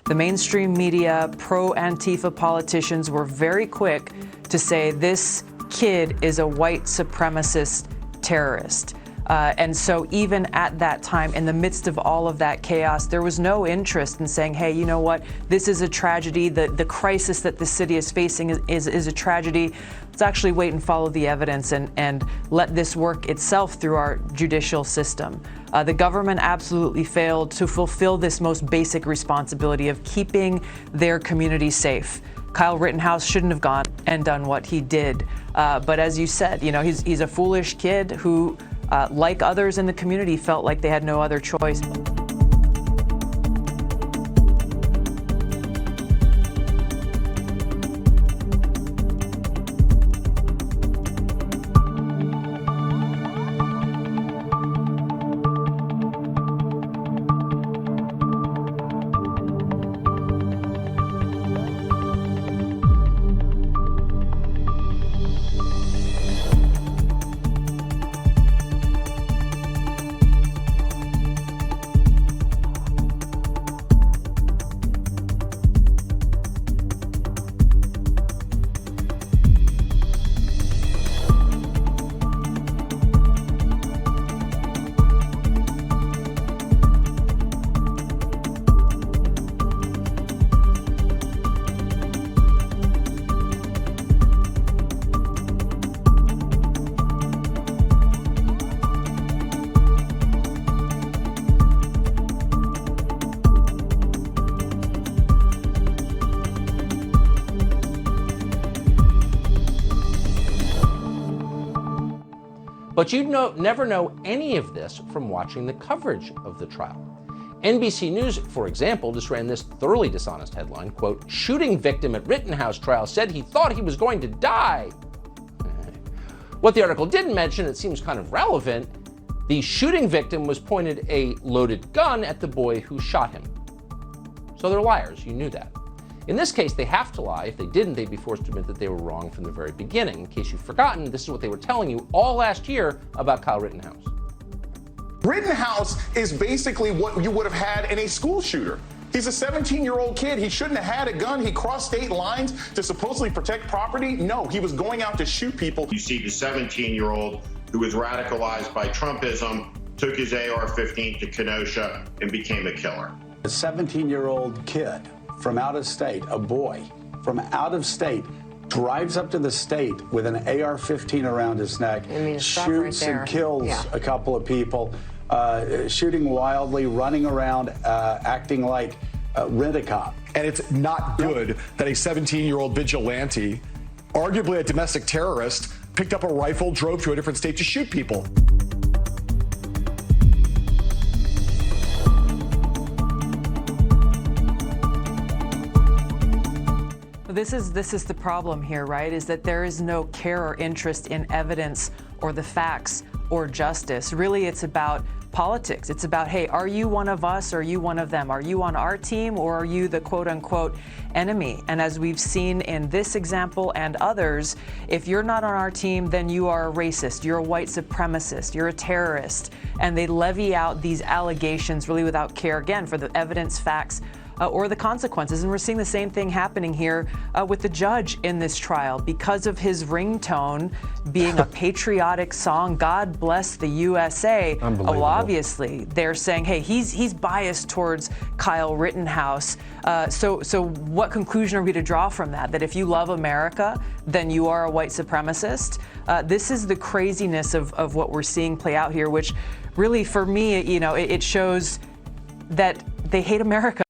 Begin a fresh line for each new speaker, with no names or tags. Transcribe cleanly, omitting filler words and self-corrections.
the mainstream media, pro-Antifa politicians were very quick to say this kid is a white supremacist terrorist. And so even at that time, in the midst of all of that chaos, there was no interest in saying, hey, you know what, this is a tragedy. The crisis that the city is facing is a tragedy. Let's actually wait and follow the evidence and let this work itself through our judicial system. The government absolutely failed to fulfill this most basic responsibility of keeping their community safe. Kyle Rittenhouse shouldn't have gone and done what he did. But as you said, you know, he's a foolish kid who, like others in the community, felt like they had no other choice.
But you'd never know any of this from watching the coverage of the trial. NBC News, for example, just ran this thoroughly dishonest headline, quote, "Shooting victim at Rittenhouse trial said he thought he was going to die." What the article didn't mention, it seems kind of relevant, the shooting victim was pointed a loaded gun at the boy who shot him. So they're liars, you knew that. In this case, they have to lie. If they didn't, they'd be forced to admit that they were wrong from the very beginning. In case you've forgotten, this is what they were telling you all last year about Kyle Rittenhouse.
Rittenhouse is basically what you would have had in a school shooter. He's a 17-year-old kid. He shouldn't have had a gun. He crossed state lines to supposedly protect property. No, he was going out to shoot people.
You see the 17-year-old who was radicalized by Trumpism, took his AR-15 to Kenosha and became a killer.
A 17-year-old kid from out of state, a boy from out of state, drives up to the state with an AR-15 around his neck, shoots and kills a couple of people, shooting wildly, running around, acting like rent-a-cop.
And it's not good that a 17-year-old vigilante, arguably a domestic terrorist, picked up a rifle, drove to a different state to shoot people.
This is the problem here, right? Is that there is no care or interest in evidence or the facts or justice. Really, it's about politics. It's about, hey, are you one of us or are you one of them? Are you on our team or are you the quote unquote enemy? And as we've seen in this example and others, if you're not on our team, then you are a racist, you're a white supremacist, you're a terrorist. And they levy out these allegations really without care, again, for the evidence, facts, or the consequences. And we're seeing the same thing happening here with the judge in this trial because of his ringtone being a patriotic song, God Bless the USA. Well, obviously, they're saying, hey, he's biased towards Kyle Rittenhouse. So what conclusion are we to draw from that? That if you love America, then you are a white supremacist? This is the craziness of what we're seeing play out here, which really, for me, you know, it shows that they hate America.